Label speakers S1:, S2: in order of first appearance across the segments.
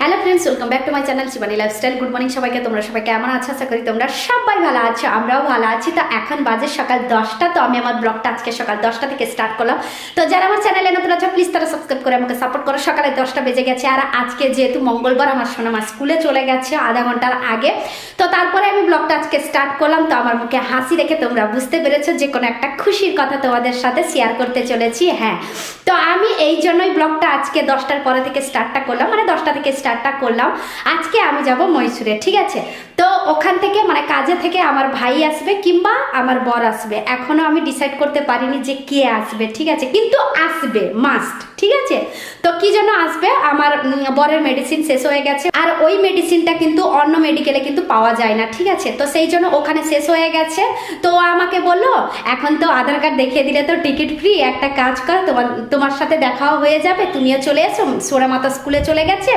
S1: Hello friends, welcome back to my channel Shivani lifestyle. Good morning সবাইকে। তোমরা সবাই কেমন আছো? আশা করি তোমরা সবাই ভালো আছো, আমরাও ভালো আছি। তো এখন বাজে সকাল 10টা। তো আমি আমার ব্লগটা আজকে সকাল 10টা থেকে স্টার্ট করলাম। তো যারা আমার চ্যানেলে নতুন আছো প্লিজ তারা সাবস্ক্রাইব করে আমাকে সাপোর্ট করো। সকালে 10টা বেজে গেছে, আর আজকে যেহেতু মঙ্গলবার আমার সোনামা স্কুলে চলে গেছে আধা ঘন্টার আগে, তো তারপরে আমি ব্লগটা আজকে স্টার্ট করলাম। তো আমার মুখে হাসি দেখে তোমরা বুঝতে পেরেছো যে কোনো একটা খুশির কথা তোমাদের সাথে শেয়ার করতে চলেছি। হ্যাঁ, তো আমি এই জন্যই ব্লগটা আজকে 10টার পরে থেকে স্টার্টটা করলাম, মানে 10টা থেকে স্টার্টটা করলাম। আজকে আমি যাব মহীশূরে, ঠিক আছে? তো ওখান থেকে মানে কাজে থেকে আমার ভাই আসবে কিংবা আমার বর আসবে, এখনো আমি ডিসাইড করতে পারিনি যে কে আসবে, ঠিক আছে? কিন্তু আসবে মাস্ট, ঠিক আছে? তো কি জন্য আসবে, আমার বরের মেডিসিন শেষ হয়ে গেছে, আর ওই মেডিসিনটা কিন্তু অন্য মেডিকেলে কিন্তু পাওয়া যায় না, ঠিক আছে? তো সেই জন্য ওখানে শেষ হয়ে গেছে। তো আমাকে বললো এখন তো আধার কার্ড দেখিয়ে দিলে তো টিকিট ফ্রি, একটা কাজ কর, তোমার সাথে দেখাও হয়ে যাবে, তুমিও চলে এসো, সোনামাতা স্কুলে চলে গেছে,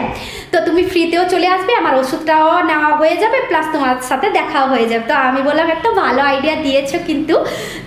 S1: তো তুমি ফ্রিতেও চলে আসবে, আমার ওষুধটাও নেওয়া হয়ে যাবে, প্লাস তোমার সাথে দেখাও হয়ে যাবে। তো আমি বললাম একটা ভালো আইডিয়া দিয়েছো কিন্তু।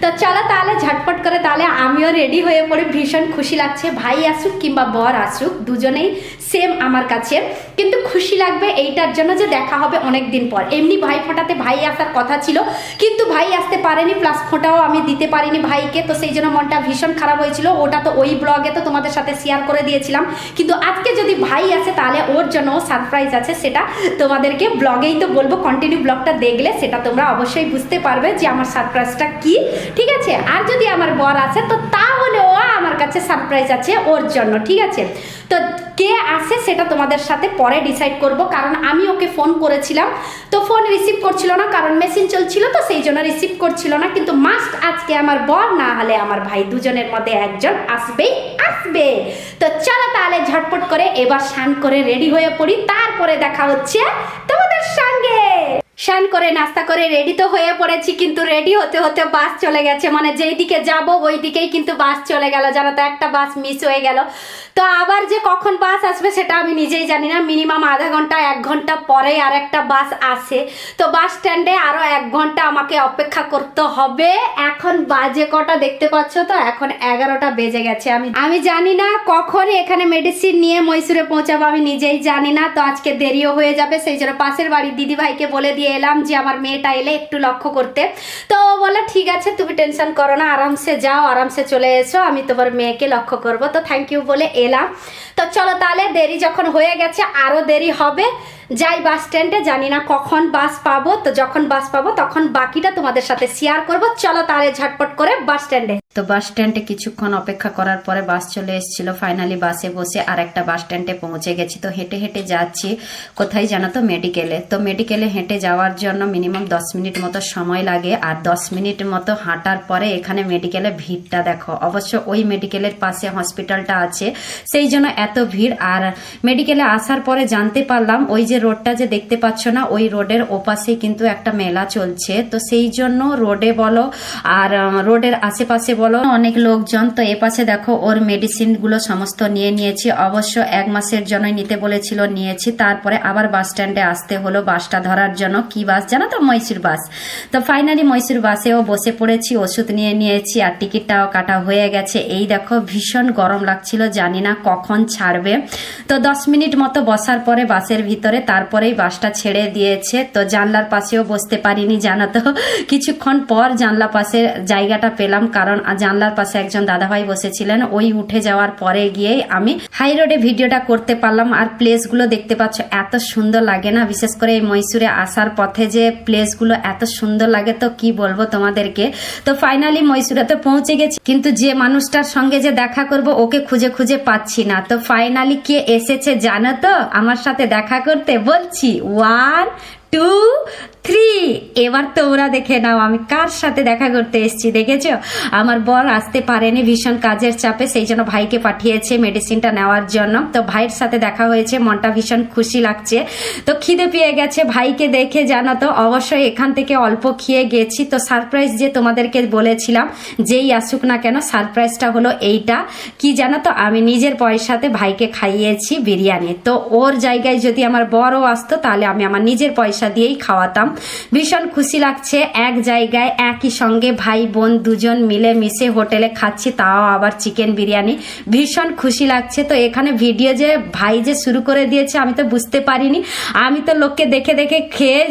S1: তো চলো তাহলে ঝটপট করে তাহলে আমিও রেডি হয়ে পড়ে, ভীষণ খুশি লাগছে। ভাই আসুক কিংবা বর আসুক, দুজনেই সেম আমার কাছে, কিন্তু খুশি লাগবে এইটার জন্য যে দেখা হবে অনেক দিন পর। এমনি ভাই ফোঁটাতে ভাই আসার কথা ছিল, কিন্তু ভাই আসতে পারেনি, প্লাস ফোঁটাও আমি দিতে পারিনি ভাইকে, তো সেই জন্য মনটা ভীষণ খারাপ হয়েছিল। ওটা তো ওই ব্লগে তো তোমাদের সাথে শেয়ার করে দিয়েছিলাম, কিন্তু আজকে যদি ভাই আসে তাহলে ওর জন্য সারপ্রাইজ আছে, সেটা তোমাদেরকে ব্লগেই তো বলবো। কন্টিনিউ ব্লগটা দেখলে সেটা তোমরা অবশ্যই বুঝতে পারবে যে আমার সারপ্রাইজটা কি, ঠিক আছে? আর যদি আমার বর আসে তো তাহলেও আমার কাছে সারপ্রাইজ আছে ওর জন্য, ঠিক আছে? তো কে আসে সেটা তোমাদের সাথে পরে ডিসাইড করব, কারণ আমি ওকে ফোন করেছিলাম তো ফোন রিসিভ করছিল না, কারণ মেশিন চলছিল, তো সেই জন্য রিসিভ করছিল না। কিন্তু মাস্ট আজকে আমার বর না হলে আমার ভাই, দুজনের মধ্যে একজন আসবেই আসবে। তো চলো তাহলে ঝটপট করে এবার স্নান করে রেডি হয়ে পড়ি, তারপরে দেখা হচ্ছে তোমাদের সঙ্গে। স্নান করে নাস্তা করে রেডি তো হয়ে পড়েছি, কিন্তু রেডি হতে হতে বাস চলে গেছে, মানে যেই দিকে যাব ওই দিকেই কিন্তু বাস চলে গেল, জানো তো? একটা বাস মিস হয়ে গেল। তো আবার যে কখন বাস আসবে সেটা আমি নিজেই জানি না। মিনিমাম আধা ঘন্টা 1 ঘন্টা পরে আর একটা বাস আসে, তো বাস স্ট্যান্ডে আরো 1 ঘন্টা আমাকে অপেক্ষা করতে হবে। এখন বাজে কটা দেখতে পাচ্ছ তো, এখন 11টা বেজে গেছে। আমি জানি না কখন এখানে মেডিসিন নিয়ে মহীশূরে পৌঁছাবো, আমি নিজেই জানি না। তো আজকে দেরিও হয়ে যাবে, সেই জন্য পাশের বাড়ির দিদি ভাইকে বলে দিয়ে এলাম যে আমার মেয়েটা এলে একটু লক্ষ্য করতে। তো ও বলে ঠিক আছে, তুমি টেনশন করো না, আরামসে যাও, আরামসে চলে এসো, আমি তোমার মেয়েকে লক্ষ্য করবো। তো থ্যাংক ইউ বলে এলাম। তো চলো তাহলে, দেরি যখন হয়ে গেছে আরো দেরি হবে, যাই বাস স্ট্যান্ডে। জানি না কখন বাস পাবো, তো যখন বাস পাবো তখন বাকিটা তোমাদের সাথে শেয়ার করব। চলো তাহলে ঝটপট করে বাস স্ট্যান্ডে। তো বাস স্ট্যান্ডে কিছুক্ষণ অপেক্ষা করার পরে বাস চলে এসেছিল। ফাইনালি বাসে বসে আর একটা বাস স্ট্যান্ডে পৌঁছে গেছি। তো হেঁটে হেঁটে যাচ্ছি কোথায় জানো তো, মেডিকেলে। তো মেডিকেলে হেঁটে যাওয়ার জন্য মিনিমাম 10 মিনিট মতো সময় লাগে, আর 10 মিনিট মতো হাঁটার পরে এখানে মেডিকেলে ভিড়টা দেখো। অবশ্য ওই মেডিকেলের পাশে হসপিটালটা আছে, সেই জন্য এত ভিড়। আর মেডিকেলে আসার পরে জানতে পারলাম ওই যে রোডটা যে দেখতে পাচ্ছ না, ওই রোডের ওপাশে কিন্তু একটা মেলা চলছে। তো সেই জন্য রোডে বলো আর রোডের আশেপাশে বলো অনেক লোকজন। তো এপাশে দেখো ওর মেডিসিন গুলো সমস্ত নিয়ে নিয়েছি। অবশ্য 1 মাসের জন্য নিতে বলেছিল, নিয়েছি। তারপরে আবার বাস স্ট্যান্ডে আসতে হলো বাসটা ধরার জন্য। কি বাস জানো তো? মহীশূর বাস। তো ফাইনালি মহীশূর বাসেও বসে পড়েছি, ওষুধ নিয়ে নিয়েছি, আর টিকিটটাও কাটা হয়ে গেছে। এই দেখো ভীষণ গরম লাগছিল, জানি না কখন ছাড়বে। তো 10 মিনিট মতো বসার পরে বাসের ভিতরে, তারপরেই বাসটা ছেড়ে দিয়েছে। তো জানলার পাশেও বসতে পারিনি, জানো তো? কিছুক্ষণ পর জানলা পাশে জায়গাটা পেলাম, কারণ জানলার পাশে একজন দাদাভাই বসেছিলেন। ওই উঠে যাওয়ার পরে গিয়ে আমি হাই রোডে ভিডিওটা করতে পারলাম। আর প্লেসগুলো দেখতে পাচ্ছ, এত সুন্দর লাগে না? বিশেষ করে এই মহীশূরে আসার পথে যে প্লেসগুলো এত সুন্দর লাগে, তো কি বলবো তোমাদেরকে। তো ফাইনালি মহীশূরে তো পৌঁছে গেছি, কিন্তু যে মানুষটার সঙ্গে যে দেখা করব ওকে খুঁজে খুঁজে পাচ্ছি না। তো ফাইনালি কে এসেছে জানো তো আমার সাথে দেখা করতে? বলছি 1 2 3। এবার তোমরা দেখে নাও আমি কার সাথে দেখা করতে এসেছি। দেখেছো? আমার বর আসতে পারেনি, ভীষণ কাজের চাপে, সেই জন্য ভাইকে পাঠিয়েছে মেডিসিনটা নেওয়ার জন্য। তো ভাইয়ের সাথে দেখা হয়েছে, মনটা ভীষণ খুশি লাগছে। তো খিদে পেয়ে গেছে ভাইকে দেখে, জানো তো? অবশ্যই এখান থেকে অল্প খেয়ে গেছি। তো সারপ্রাইজ যে তোমাদেরকে বলেছিলাম, যেই আসুক না কেন, সারপ্রাইজটা হলো এইটা। কি জানো তো? আমি নিজের পয়সাতে ভাইকে খাইয়েছি বিরিয়ানি। তো ওর জায়গায় যদি আমার বরও আসতো তাহলে আমি আমার নিজের পয়সা পয়সা দিয়েই খাওয়াতাম। ভীষণ খুশি লাগছে, এক জায়গায় একই সঙ্গে ভাই বোন দুজন মিলে মিশে হোটেলে খাচ্ছি, তাও আবার চিকেন বিরিয়ানি। ভীষণ খুশি লাগছে। তো এখানে ভিডিও যে ভাই যে শুরু করে দিয়েছে আমি তো বুঝতে পারিনি, আমি তো লোককে দেখে দেখে খেয়ে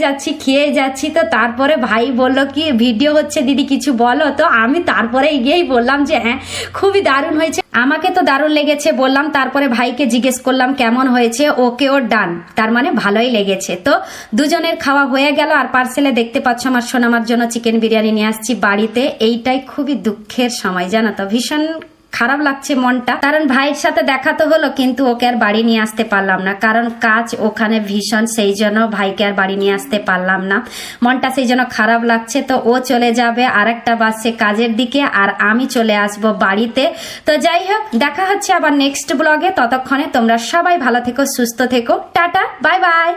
S1: যাচ্ছি। তো তারপরে ভাই বলল কি ভিডিও হচ্ছে দিদি কিছু বলো, তো আমি তারপরে গিয়েই বললাম যে হ্যাঁ খুবই দারুণ হয়েছে, আমাকে তো দারুণ লেগেছে বললাম। তারপরে ভাইকে জিজ্ঞেস করলাম কেমন হয়েছে, ওকেও ডান, তার মানে ভালোই লেগেছে। তো দুজনের খাওয়া হয়ে গেল। আর পার্সেলে দেখতে পাচ্ছ আমার সোনামার জন্য চিকেন বিরিয়ানি নিয়ে আসছি বাড়িতে। এইটাই খুবই দুঃখের সময় জানো তো, ভীষণ খারাপ লাগছে মনটা, কারণ ভাইয়ের সাথে দেখা তো হলো কিন্তু ওকে আর বাড়ি নিয়ে আসতে পারলাম না, কারণ কাজ ওখানে ভীষণ, সেই জন্য ভাইকে আর বাড়ি নিয়ে আসতে পারলাম না। মনটা সেই জন্য খারাপ লাগছে। তো ও চলে যাবে আরেকটা বাসে কাজের দিকে, আর আমি চলে আসব বাড়িতে। তো যাই হোক, দেখা হচ্ছে আবার নেক্সট ব্লগে। ততক্ষণে তোমরা সবাই ভালো থেকো, সুস্থ থেকো, টাটা, বাই বাই।